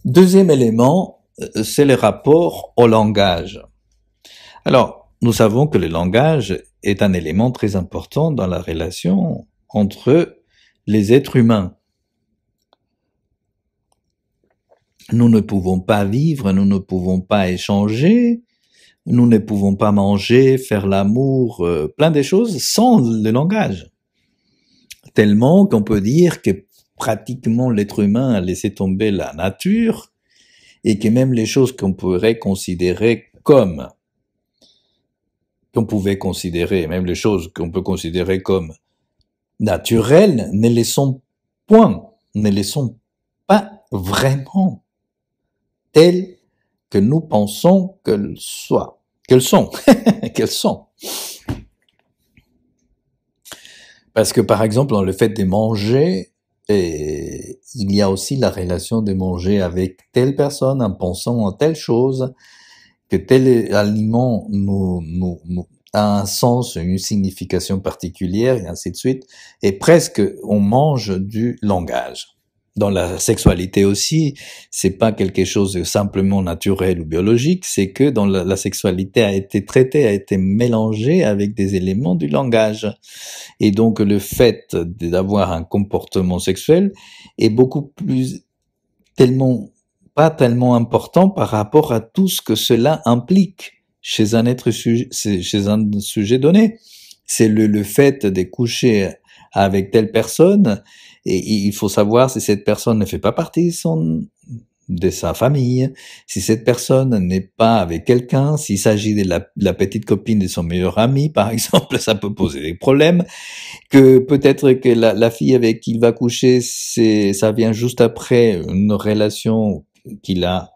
Deuxième élément, c'est le rapport au langage. Alors, nous savons que le langage est un élément très important dans la relation entre les êtres humains. Nous ne pouvons pas vivre, nous ne pouvons pas échanger, nous ne pouvons pas manger, faire l'amour, plein de choses sans le langage. Tellement qu'on peut dire que pratiquement l'être humain a laissé tomber la nature et que même les choses qu'on pourrait considérer comme, qu'on pouvait considérer, même les choses qu'on peut considérer comme naturelles, ne les sont point, ne les sont pas vraiment telles que nous pensons qu'elles soient, qu'elles sont, qu'elles sont. Parce que par exemple, dans le fait de manger, il y a aussi la relation de manger avec telle personne en pensant à telle chose, que tel aliment a un sens, une signification particulière, et ainsi de suite. Et presque, on mange du langage. Dans la sexualité aussi, c'est pas quelque chose de simplement naturel ou biologique, c'est que dans la sexualité a été traitée, a été mélangée avec des éléments du langage. Et donc, le fait d'avoir un comportement sexuel est beaucoup plus, pas tellement important par rapport à tout ce que cela implique chez un chez un sujet donné. C'est le fait de coucher avec telle personne, et il faut savoir si cette personne ne fait pas partie de sa famille, si cette personne n'est pas avec quelqu'un, s'il s'agit de la petite copine de son meilleur ami, par exemple, ça peut poser des problèmes, que peut-être que la fille avec qui il va coucher, ça vient juste après une relation qu'il a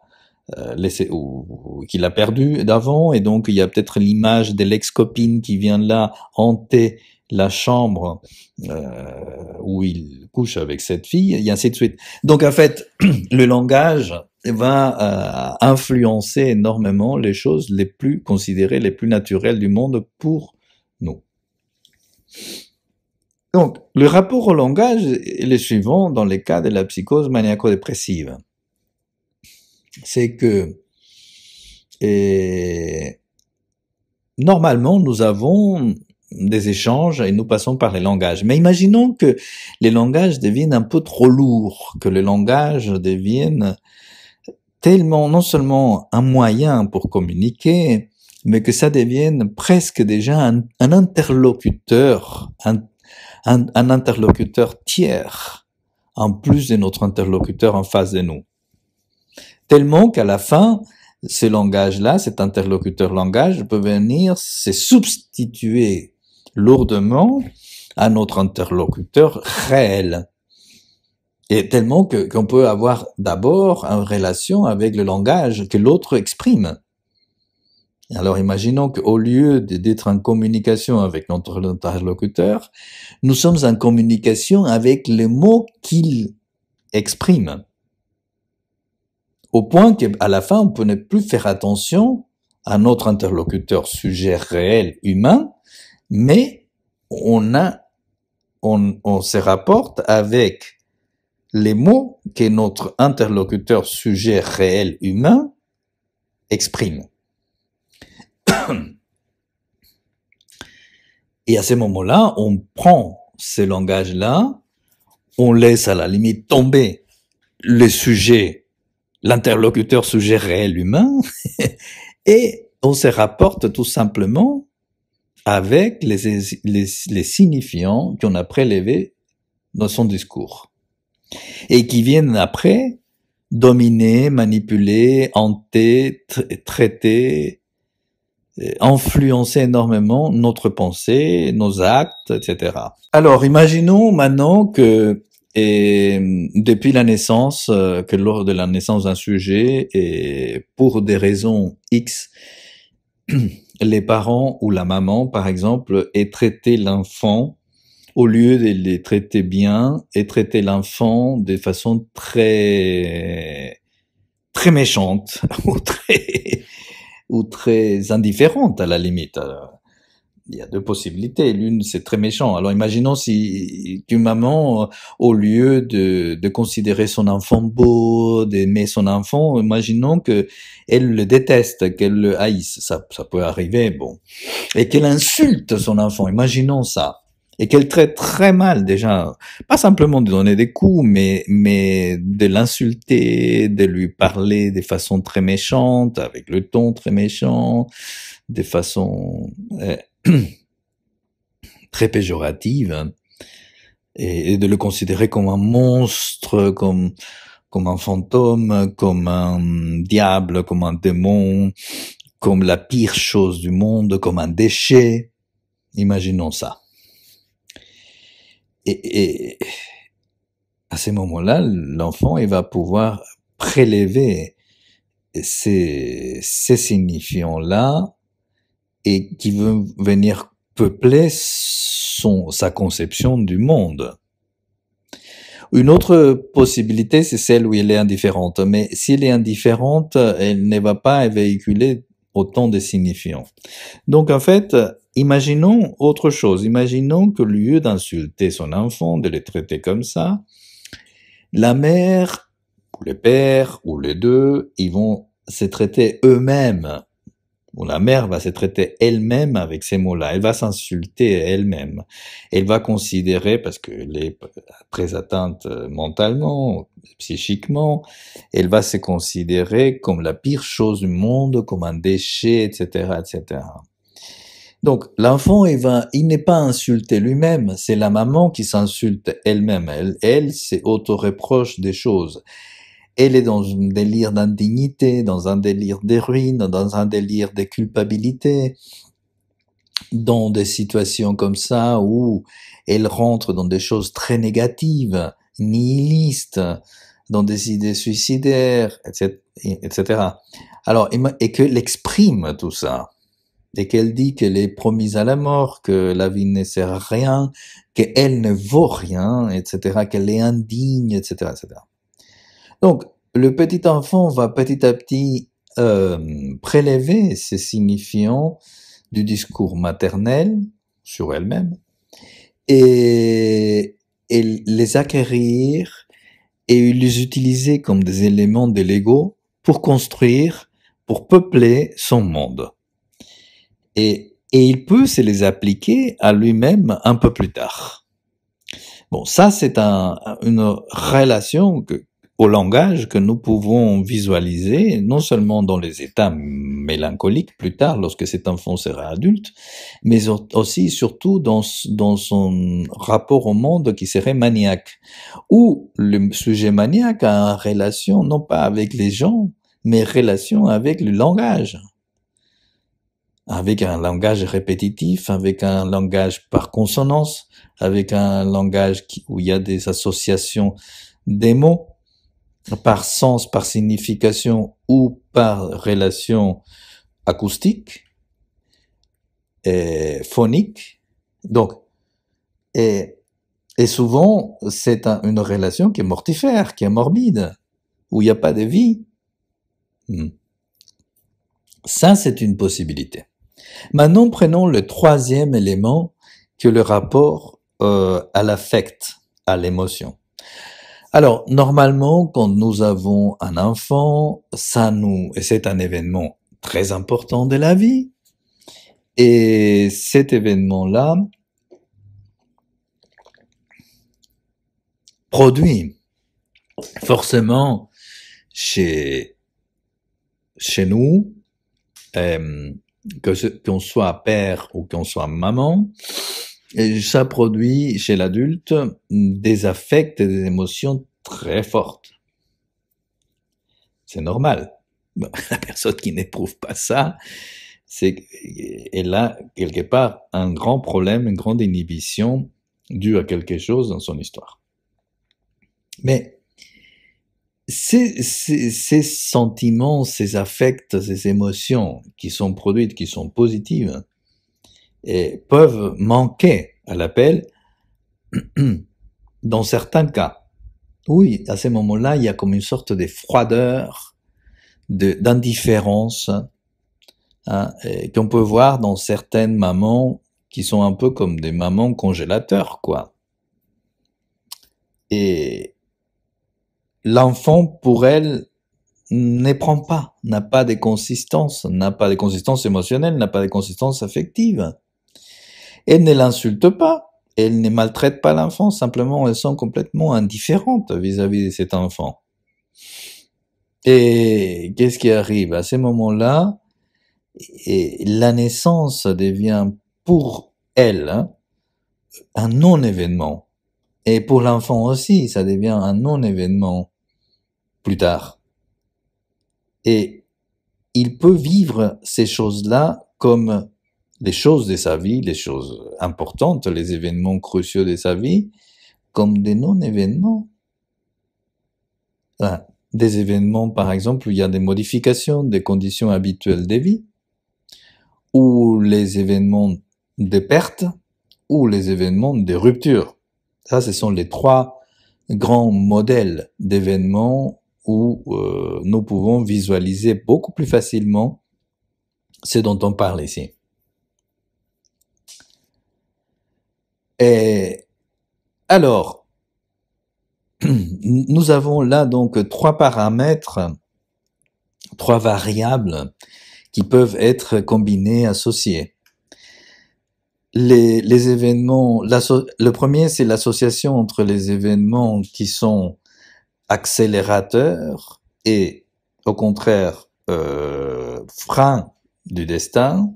laissé ou qu'il a perdu d'avant, et donc il y a peut-être l'image de l'ex-copine qui vient là hanter la chambre où il couche avec cette fille, et ainsi de suite. Donc en fait, le langage va influencer énormément les choses les plus considérées, les plus naturelles du monde pour nous. Donc, le rapport au langage est le suivant dans les cas de la psychose maniaco-dépressive. C'est que normalement, nous avons des échanges et nous passons par les langages. Mais imaginons que les langages deviennent un peu trop lourds, que le langage devienne tellement non seulement un moyen pour communiquer, mais que ça devienne presque déjà un interlocuteur, un interlocuteur tiers, en plus de notre interlocuteur en face de nous. Tellement qu'à la fin, ce langage-là, cet interlocuteur langage, peut venir se substituer lourdement à notre interlocuteur réel. Et tellement qu'on peut avoir d'abord une relation avec le langage que l'autre exprime. Alors imaginons qu'au lieu d'être en communication avec notre interlocuteur, nous sommes en communication avec les mots qu'il exprime. Au point qu'à la fin, on peut ne plus faire attention à notre interlocuteur sujet réel humain, mais on se rapporte avec les mots que notre interlocuteur sujet réel humain exprime. Et à ce moment-là, on prend ce langage-là, on laisse à la limite tomber le sujet, l'interlocuteur sujet réel humain, et on se rapporte tout simplement avec les signifiants qu'on a prélevés dans son discours. Et qui viennent après dominer, manipuler, hanter, traiter, influencer énormément notre pensée, nos actes, etc. Alors, imaginons maintenant que depuis la naissance, que lors de la naissance d'un sujet, et pour des raisons X, les parents ou la maman, par exemple, aient traité l'enfant au lieu de les traiter bien, et traiter l'enfant de façon très méchante ou très indifférente à la limite. Il y a deux possibilités. L'une, c'est très méchant. Alors imaginons si qu'une maman, au lieu de considérer son enfant beau, d'aimer son enfant, imaginons que elle le déteste, qu'elle le haïsse. Ça peut arriver, bon. Et qu'elle insulte son enfant. Imaginons ça. Et qu'elle traite très mal déjà, pas simplement de donner des coups, mais de l'insulter, de lui parler de façon très méchante, avec le ton très méchant, de façon très péjorative, et de le considérer comme un monstre, comme un fantôme, comme un diable, comme un démon, comme la pire chose du monde, comme un déchet. Imaginons ça. Et à ces moments-là, l'enfant, il va pouvoir prélever ces signifiants-là et qui veut venir peupler sa conception du monde. Une autre possibilité, c'est celle où elle est indifférente. Mais si elle est indifférente, elle ne va pas véhiculer autant de signifiants. Donc en fait, imaginons autre chose. Imaginons que au lieu d'insulter son enfant, de le traiter comme ça, la mère, ou le père, ou les deux, ils vont se traiter eux-mêmes. Ou la mère va se traiter elle-même avec ces mots-là. Elle va s'insulter elle-même. Elle va considérer, parce qu'elle est très atteinte mentalement, psychiquement, elle va se considérer comme la pire chose du monde, comme un déchet, etc., etc. Donc, l'enfant, il n'est pas insulté lui-même, c'est la maman qui s'insulte elle-même. Elle s'auto-reproche des choses. Elle est dans un délire d'indignité, dans un délire de ruine, dans un délire de culpabilité, dans des situations comme ça où elle rentre dans des choses très négatives, nihilistes, dans des idées suicidaires, etc. Alors, et qu'elle exprime tout ça, et qu'elle dit qu'elle est promise à la mort, que la vie ne sert à rien, qu'elle ne vaut rien, etc., qu'elle est indigne, etc., etc. Donc, le petit enfant va petit à petit prélever ces signifiants du discours maternel sur elle-même et les acquérir et les utiliser comme des éléments de l'ego pour construire, pour peupler son monde. Et il peut se les appliquer à lui-même un peu plus tard. Bon, ça c'est une relation au langage que nous pouvons visualiser, non seulement dans les états mélancoliques plus tard, lorsque cet enfant sera adulte, mais aussi, surtout, dans son rapport au monde qui serait maniaque, où le sujet maniaque a une relation non pas avec les gens, mais relation avec le langage. Avec un langage répétitif, avec un langage par consonance, avec un langage où il y a des associations des mots, par sens, par signification ou par relation acoustique et phonique. Donc, et souvent, c'est une relation qui est mortifère, qui est morbide, où il n'y a pas de vie. Ça, c'est une possibilité. Maintenant, prenons le troisième élément, que le rapport à l'affect, à l'émotion. Alors, normalement, quand nous avons un enfant, et c'est un événement très important de la vie, et cet événement-là produit forcément chez nous, qu'on soit père ou qu'on soit maman, et ça produit chez l'adulte des affects et des émotions très fortes. C'est normal. Bon, la personne qui n'éprouve pas ça, elle a quelque part un grand problème, une grande inhibition due à quelque chose dans son histoire. Mais ces sentiments, ces affects, ces émotions qui sont produites, qui sont positives, et peuvent manquer à l'appel dans certains cas. Oui, à ces moments-là, il y a comme une sorte de froideur, d'indifférence, hein, qu'on peut voir dans certaines mamans qui sont un peu comme des mamans congélateurs, quoi. Et l'enfant, pour elle, n'éprouve pas, n'a pas de consistance, n'a pas de consistance émotionnelle, n'a pas de consistance affective. Elle ne l'insulte pas, elle ne maltraite pas l'enfant, simplement elles sont complètement indifférentes vis-à-vis de cet enfant. Et qu'est-ce qui arrive à ces moments-là? Et la naissance devient pour elle un non-événement. Et pour l'enfant aussi, ça devient un non-événement plus tard. Et il peut vivre ces choses-là comme les choses de sa vie, les choses importantes, les événements cruciaux de sa vie, comme des non-événements. Des événements, par exemple, où il y a des modifications des conditions habituelles de vie, ou les événements de perte, ou les événements de rupture. Ça, ce sont les trois grands modèles d'événements où nous pouvons visualiser beaucoup plus facilement ce dont on parle ici. Et alors, nous avons là donc trois paramètres, trois variables qui peuvent être combinées, associées. Les événements, le premier, c'est l'association entre les événements qui sont accélérateurs et, au contraire, freins du destin.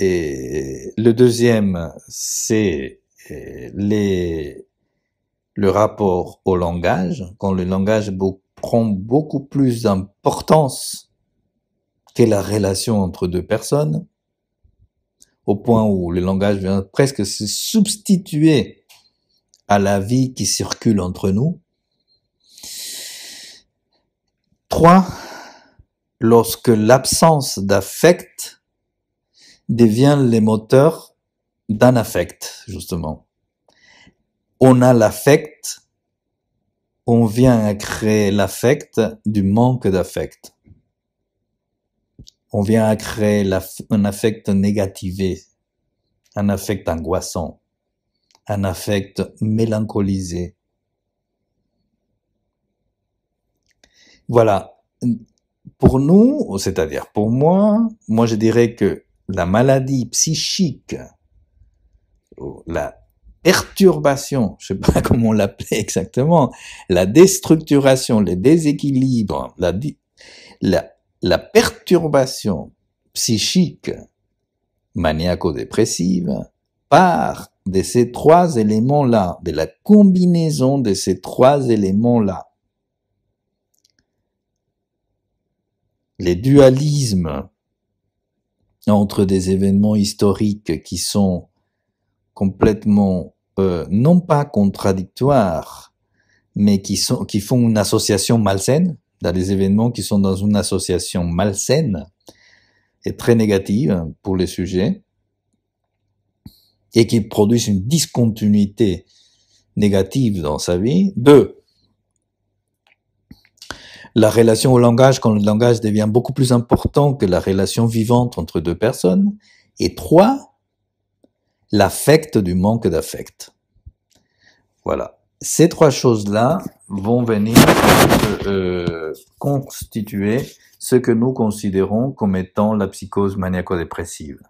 Et le deuxième, c'est le rapport au langage, quand le langage prend beaucoup plus d'importance que la relation entre deux personnes, au point où le langage vient presque se substituer à la vie qui circule entre nous. 3, lorsque l'absence d'affect devient le moteur d'un affect, justement. On a l'affect, on vient à créer l'affect du manque d'affect. On vient à créer un affect négativé, un affect angoissant, un affect mélancolisé. Voilà. Pour nous, c'est-à-dire pour moi je dirais que la maladie psychique, la perturbation, je sais pas comment l'appeler exactement, la déstructuration, le déséquilibre, la perturbation psychique maniaco-dépressive part de ces trois éléments-là, de la combinaison de ces trois éléments-là. Les dualismes entre des événements historiques qui sont complètement non pas contradictoires, mais qui font une association malsaine, dans des événements qui sont dans une association malsaine et très négative pour les sujets, et qui produisent une discontinuité négative dans sa vie. 2, la relation au langage, quand le langage devient beaucoup plus important que la relation vivante entre deux personnes. Et 3, l'affect du manque d'affect. Voilà. Ces trois choses-là vont venir constituer ce que nous considérons comme étant la psychose maniaco-dépressive.